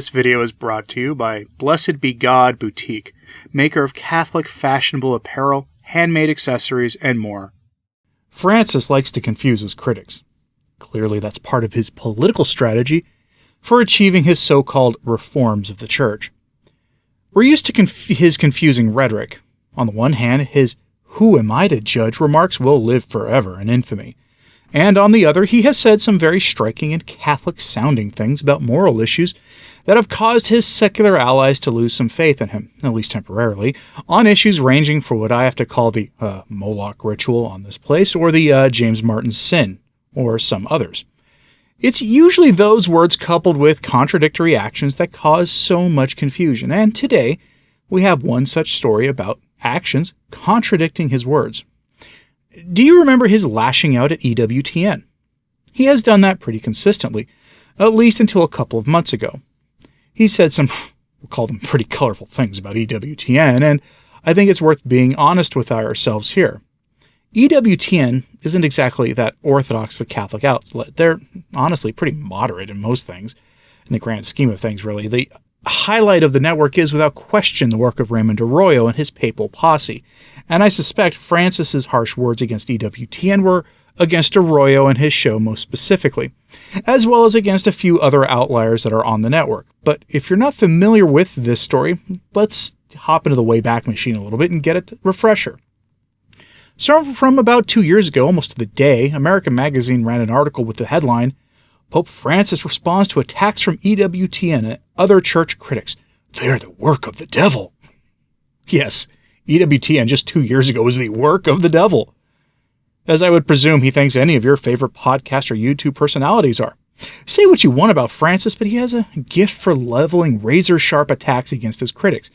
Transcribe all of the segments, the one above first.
This video is brought to you by Blessed Be God Boutique, maker of Catholic fashionable apparel, handmade accessories, and more. Francis likes to confuse his critics. Clearly, that's part of his political strategy for achieving his so-called reforms of the Church. We're used to his confusing rhetoric. On the one hand, his "who am I to judge" remarks will live forever in infamy. And on the other, he has said some very striking and Catholic-sounding things about moral issues that have caused his secular allies to lose some faith in him, at least temporarily, on issues ranging from what I have to call the Moloch ritual on this place, or the James Martin sin, or some others. It's usually those words coupled with contradictory actions that cause so much confusion, and today we have one such story about actions contradicting his words. Do you remember his lashing out at EWTN? He has done that pretty consistently, at least until a couple of months ago. He said some, we'll call them pretty colorful things about EWTN, and I think it's worth being honest with ourselves here. EWTN isn't exactly that orthodox for Catholic outlet. They're honestly pretty moderate in most things, in the grand scheme of things, really. The highlight of the network is, without question, the work of Raymond Arroyo and his papal posse, and I suspect Francis's harsh words against EWTN were against Arroyo and his show most specifically, as well as against a few other outliers that are on the network. But if you're not familiar with this story, let's hop into the Wayback Machine a little bit and get a refresher. So from about 2 years ago, almost to the day, American Magazine ran an article with the headline, "Pope Francis responds to attacks from EWTN and other church critics. They're the work of the devil." Yes, EWTN just 2 years ago was the work of the devil, as I would presume he thinks any of your favorite podcast or YouTube personalities are. Say what you want about Francis, but he has a gift for leveling razor-sharp attacks against his critics,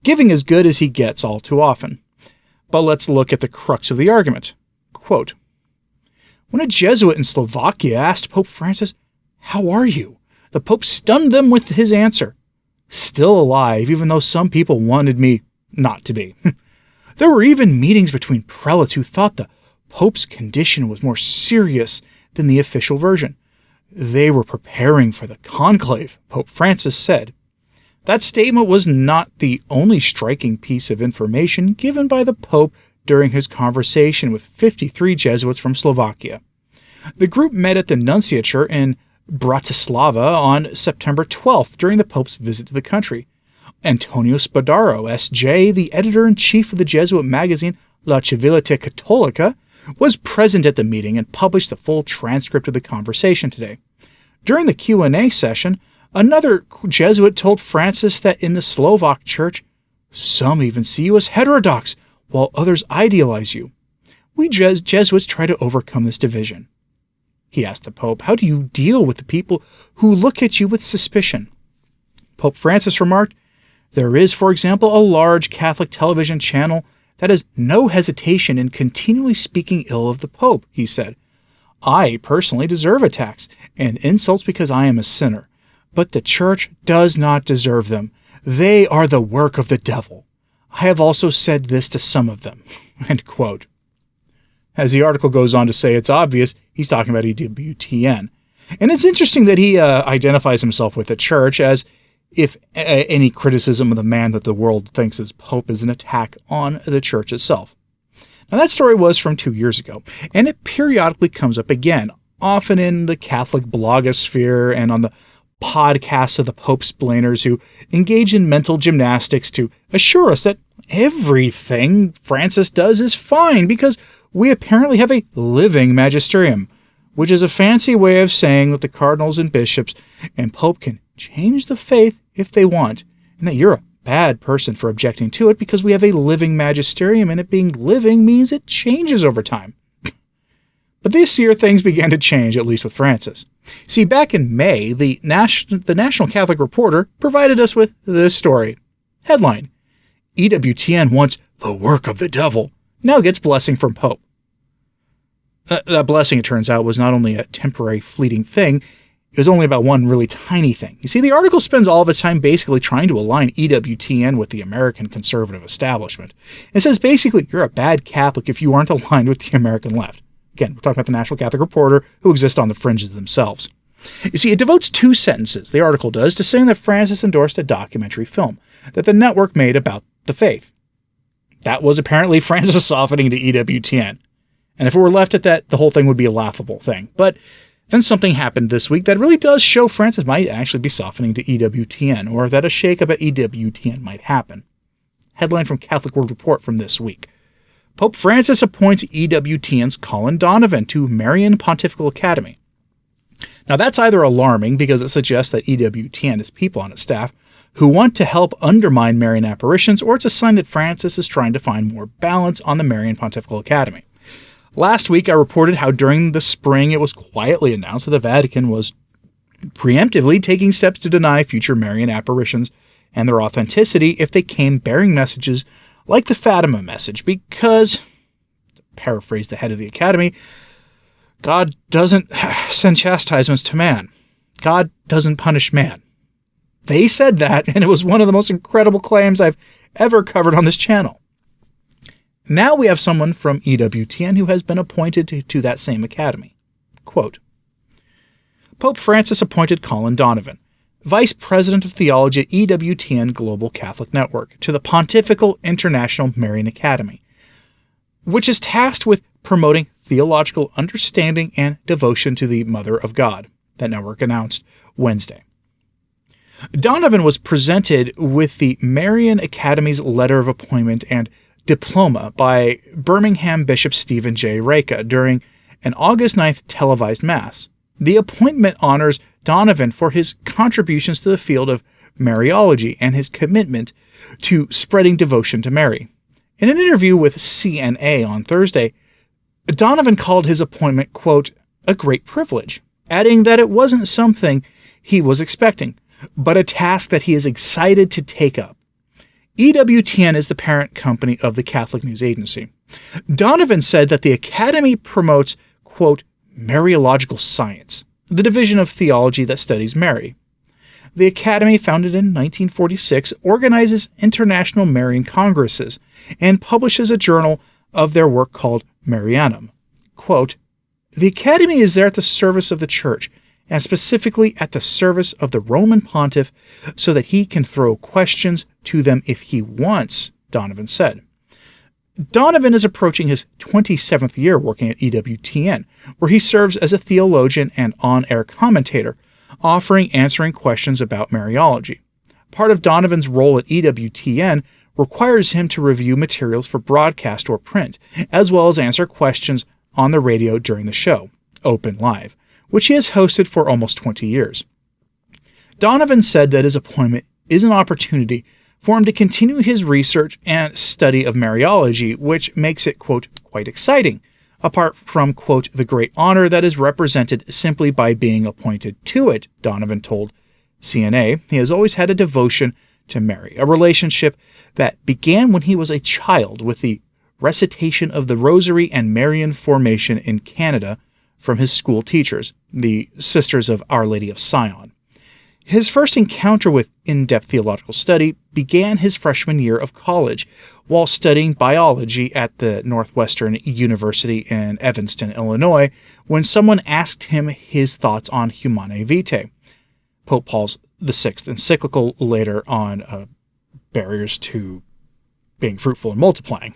giving as good as he gets all too often. But let's look at the crux of the argument. Quote, "When a Jesuit in Slovakia asked Pope Francis, 'How are you?' the Pope stunned them with his answer, 'Still alive, even though some people wanted me not to be.' There were even meetings between prelates who thought the Pope's condition was more serious than the official version. They were preparing for the conclave," Pope Francis said. That statement was not the only striking piece of information given by the Pope during his conversation with 53 Jesuits from Slovakia. The group met at the Nunciature in Bratislava on September 12th during the Pope's visit to the country. Antonio Spadaro, S.J., the editor-in-chief of the Jesuit magazine La Civiltà Cattolica, was present at the meeting and published the full transcript of the conversation today. During the Q&A session, another Jesuit told Francis that in the Slovak Church, "Some even see you as heterodox, while others idealize you. We Jesuits try to overcome this division." He asked the Pope, "How do you deal with the people who look at you with suspicion?" Pope Francis remarked, "There is, for example, a large Catholic television channel that has no hesitation in continually speaking ill of the Pope," he said. "I personally deserve attacks and insults because I am a sinner, but the Church does not deserve them. They are the work of the devil. I have also said this to some of them." End quote. As the article goes on to say, it's obvious he's talking about EWTN. And it's interesting that he identifies himself with the Church, as if any criticism of the man that the world thinks is Pope is an attack on the Church itself. Now, that story was from 2 years ago, and it periodically comes up again, often in the Catholic blogosphere and on the podcasts of the Pope-splainers who engage in mental gymnastics to assure us that everything Francis does is fine because we apparently have a living magisterium, which is a fancy way of saying that the cardinals and bishops and Pope can change the faith if they want, and that you're a bad person for objecting to it because we have a living magisterium, and it being living means it changes over time. But this year things began to change, at least with Francis. See, back in May, the National Catholic Reporter provided us with this story. Headline, "EWTN wants the work of the devil, now gets blessing from Pope." That blessing, it turns out, was not only a temporary fleeting thing, it was only about one really tiny thing. You see, the article spends all of its time basically trying to align EWTN with the American conservative establishment. It says basically, you're a bad Catholic if you aren't aligned with the American left. Again, we're talking about the National Catholic Reporter, who exist on the fringes themselves. You see, it devotes 2 sentences, the article does, to saying that Francis endorsed a documentary film that the network made about the faith. That was apparently Francis softening to EWTN. And if it were left at that, the whole thing would be a laughable thing. But then something happened this week that really does show Francis might actually be softening to EWTN, or that a shakeup at EWTN might happen. Headline from Catholic World Report from this week. Pope Francis appoints EWTN's Colin Donovan to Marian Pontifical Academy. Now that's either alarming because it suggests that EWTN has people on its staff who want to help undermine Marian apparitions, or it's a sign that Francis is trying to find more balance on the Marian Pontifical Academy. Last week I reported how during the spring it was quietly announced that the Vatican was preemptively taking steps to deny future Marian apparitions and their authenticity if they came bearing messages like the Fatima message, because, to paraphrase the head of the Academy, God doesn't send chastisements to man. God doesn't punish man. They said that, and it was one of the most incredible claims I've ever covered on this channel. Now we have someone from EWTN who has been appointed to that same academy. Quote, Pope Francis appointed Colin Donovan, Vice President of Theology at EWTN Global Catholic Network, to the Pontifical International Marian Academy, which is tasked with promoting theological understanding and devotion to the Mother of God, that network announced Wednesday. Donovan was presented with the Marian Academy's letter of appointment and diploma by Birmingham Bishop Stephen J. Reka during an August 9th televised Mass. The appointment honors Donovan for his contributions to the field of Mariology and his commitment to spreading devotion to Mary. In an interview with CNA on Thursday, Donovan called his appointment, quote, a great privilege, adding that it wasn't something he was expecting, but a task that he is excited to take up. EWTN is the parent company of the Catholic News Agency. Donovan said that the Academy promotes, quote, Mariological science, the division of theology that studies Mary. The Academy, founded in 1946, organizes international Marian congresses and publishes a journal of their work called Marianum. Quote, the Academy is there at the service of the Church, and specifically at the service of the Roman Pontiff, so that he can throw questions to them if he wants, Donovan said. Donovan is approaching his 27th year working at EWTN, where he serves as a theologian and on-air commentator, answering questions about Mariology. Part of Donovan's role at EWTN requires him to review materials for broadcast or print, as well as answer questions on the radio during the show, Open Live, which he has hosted for almost 20 years. Donovan said that his appointment is an opportunity for him to continue his research and study of Mariology, which makes it, quote, quite exciting, apart from, quote, the great honor that is represented simply by being appointed to it, Donovan told CNA. He has always had a devotion to Mary, a relationship that began when he was a child with the recitation of the Rosary and Marian formation in Canada from his school teachers, the Sisters of Our Lady of Sion. His first encounter with in-depth theological study began his freshman year of college while studying biology at the Northwestern University in Evanston, Illinois, when someone asked him his thoughts on Humanae Vitae, Pope Paul VI encyclical later on barriers to being fruitful and multiplying.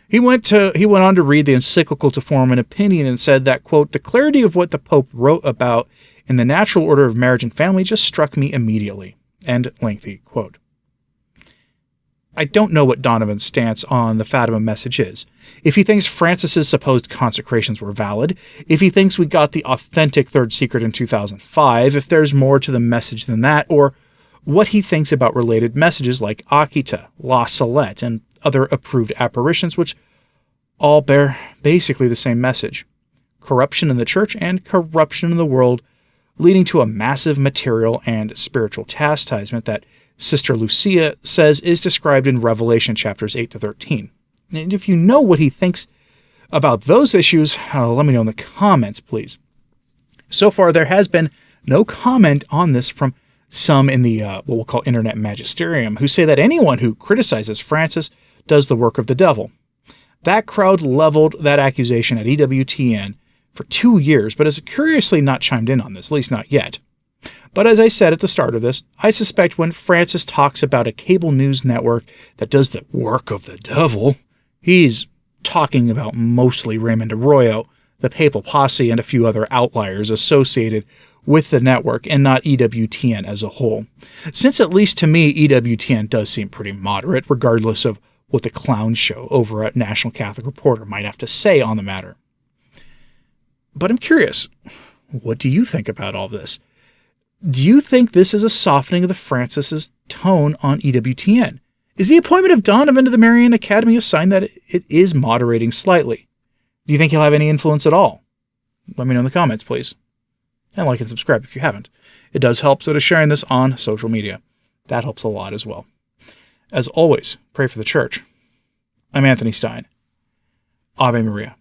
He went on to read the encyclical to form an opinion and said that, quote, the clarity of what the Pope wrote about in the natural order of marriage and family just struck me immediately. End lengthy quote. I don't know what Donovan's stance on the Fatima message is. If he thinks Francis's supposed consecrations were valid, if he thinks we got the authentic third secret in 2005, if there's more to the message than that, or what he thinks about related messages like Akita, La Salette, and other approved apparitions, which all bear basically the same message. Corruption in the church and corruption in the world, leading to a massive material and spiritual chastisement that Sister Lucia says is described in Revelation chapters 8 to 13. And if you know what he thinks about those issues, let me know in the comments, please. So far, there has been no comment on this from some in the what we'll call internet magisterium, who say that anyone who criticizes Francis does the work of the devil. That crowd leveled that accusation at EWTN for 2 years, but has curiously not chimed in on this, at least not yet. But as I said at the start of this, I suspect when Francis talks about a cable news network that does the work of the devil, he's talking about mostly Raymond Arroyo, the Papal Posse, and a few other outliers associated with the network, and not EWTN as a whole. Since at least to me, EWTN does seem pretty moderate, regardless of what the clown show over at National Catholic Reporter might have to say on the matter. But I'm curious, what do you think about all this? Do you think this is a softening of the Francis's tone on EWTN? Is the appointment of Donovan to the Marian Academy a sign that it is moderating slightly? Do you think he'll have any influence at all? Let me know in the comments, please. And like and subscribe if you haven't. It does help, so does sharing this on social media. That helps a lot as well. As always, pray for the church. I'm Anthony Stine. Ave Maria.